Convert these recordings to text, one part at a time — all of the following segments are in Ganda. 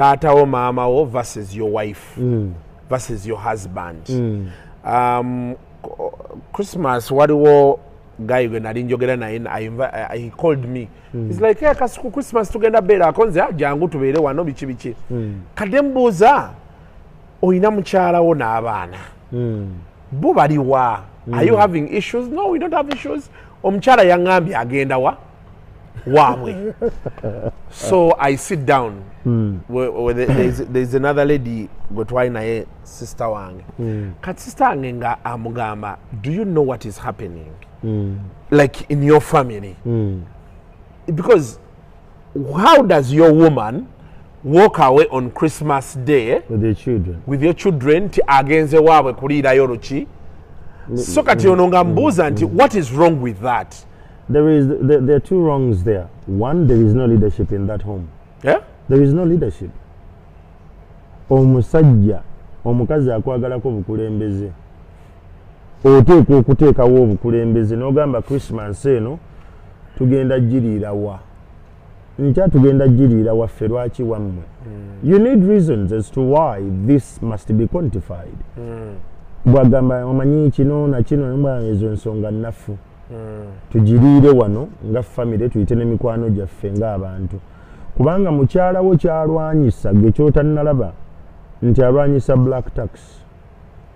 Taatawo maamawo versus your wife versus your husband. Christmas waliwo guy gwe nali njogera naye he called me. He's like, hey, kasiku Christmas tugenda beera akonze jangu tubeere wano biki. Kadde mbuuza oyina mukyalawo n'abaana. Bo baliwa. Are you having issues? No, we don't have issues. Omukyala yaŋŋambye agenda wa? Wawe. So I sit down. There's another lady gotwali naye sister wange. Kati sister wange nga amugamba, do you know what is happening? Like in your family? Because how does your woman walk away on Christmas Day with your children ti agenze wawe kuliirayo luki? So kati ono nga mbuuza nti what is wrong with that? There are two wrongs there. One, there is no leadership in that home. Yeah? There is no leadership. Omusajja omukazi akwagalako obukulembeze oteekwa okuteekawo obukulembeze n'ogamba Christmas eno tugenda giriira wa nkya tugenda giriira waffe lwaki wammwe. You need reasons as to why this must be quantified. Bwagamba omanyi kino na kino mba ezo nsonga nnafu. Tugiriire wano nga family tuyite n'emikwano gyaffe ng'abantu. Kubanga mukyalawo kyalwanyisa gwe kyotannalaba nti alwanyisa black tax.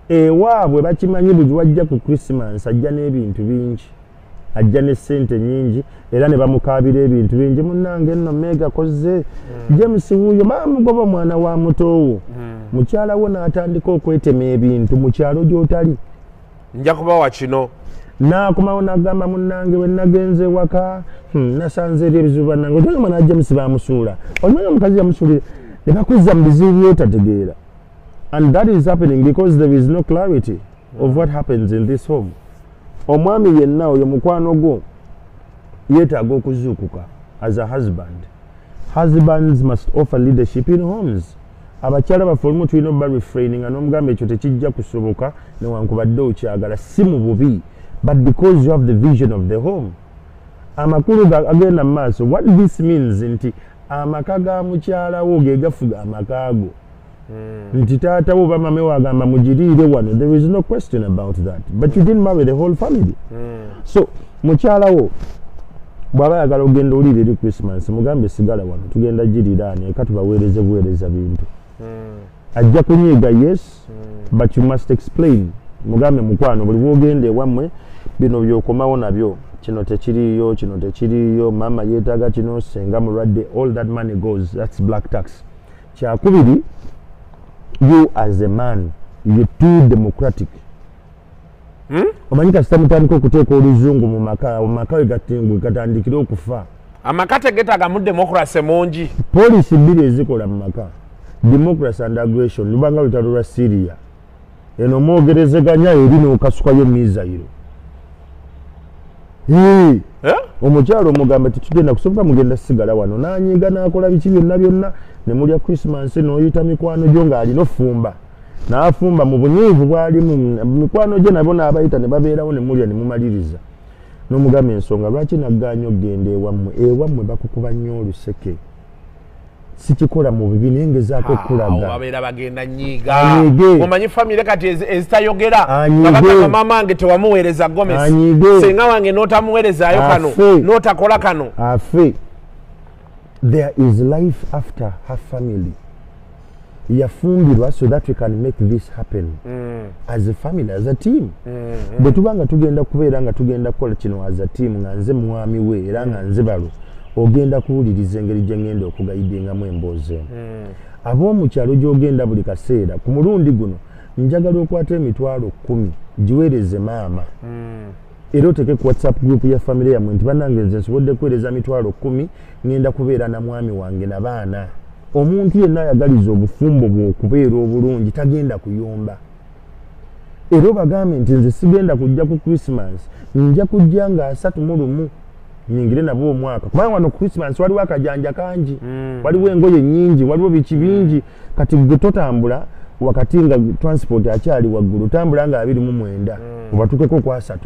Ewaabwe bakimanyi buli wajja ku Christmas ajja n'ebintu bingi. Ajja ne ssente nyingi era ne bamukaabira ebintu bingi. Munnange nno Mega koze James wuuyo baamugoba mwana wa mutoowo. Mukyalawo n'atandika okwetema ebintu mu kyalo gy'otali. Nja kubawa kino. N'akomawo n'agamba munnange we nagenze waka nasanze eri ebizibu bannange otanga mwana James baamusuula olimanya omukazi yamusuulire ne bakuzza mu bizibu by'otategeera. And that is happening because there is no clarity of what happens in this home. Omwami yenna oyo mukwano gwo yeetaaga okuzuukuka as a husband. Husbands must offer leadership in homes. Abakyala baffe olumu tulina obba refraining n'omugamba ekyo tekijja kusoboka newankubadde okyagala si mu bubi, but because you have the vision of the home. Amakulu agenda mu maaso. What this means nti amaka ga mukyalawo ge gafuga amaka go. Nti taata wo bamame wagamba mugiriire wano. There is no question about that. But you didn't marry the whole family. So mukyalawo bw'aba ayagala ogenda oliira eri Christmas mugambe sigala wano tugenda giriira ani eka tubaweereze buweereza bintu. Ajja kunyiiga yes, but you must explain. Mugambe mukwano buli bwogenda ewammwe bino byokomawo nabyo. Kino tekiriyo, mama yeetaaga kino, senga mulwadde, all that money goes. That's black tax. Kyakubiri, you as a man, you're too democratic. Omanyi kasita mutandika okuteeka oluzungu mu maka we gatandikira okufa. Amaka tegetaaga mu democracy mungi. Poliisi bbiri ezikola mu maka. Democracy and aggression lubanga lutalo lwa Syria. Eno mwogerezeganya eri n'okasukayo mizairo. Omukyalo omugamba titugenda kusoboka mugenda sigala wano n'anyiga n'akola biki byonna ne mulya Christmas n'oyita mikwano gyo ng'alina ofumba n'afumba mu bunyiivu bw'alimu mikwano gye nabo n'abayita ne babeerawo ne mulya ne mumaliriza n'omugamba ensonga lwaki naggaanya okgenda ewammwe bakukuba nnyo oluseke sikikola mu bibi naye ngezaako okulaga babeera bagenda nnyiga omanyi famire kati ezitayogera nga mama wange tewamuweereza Gomez senga wange n'otamuweerezaayo kano n'otakola kano afe. There is life after her family. Yafumbirwa so that we can make this happen as a family, as a team. Bwe tuba nga tugenda kubeera nga tugenda kukola kino as a team nga nze mwami we era nga nze balo ogenda kuwuliriza engeri gye ngenda okugayidingamu emboozi eno. Ab'omukyalo gy'ogenda buli kaseera ku mulundi guno njagala okwata emitwalo 10 giweereze maama era oteke ku WhatsApp group ya family yammwe nti bannange nze nsobodde kuweereza mitwalo 10 ngenda kubeera na mwami wange na baana. Omuntu yenna ayagaliza obufumbo bw'okubeera obulungi tagenda kuyomba. Era obagambe nti nze sigenda kujja ku Christmas, nja kujja nga 31 nyingire nabo omwaka. Kubanga wano Christmas waliwo akajanja kangi, waliwo engoye nyingi, waliwo biki bingi. Kati gwe totambula wakati nga transport akyali waggulu, tambula nga 29 obatuukeko ku 3.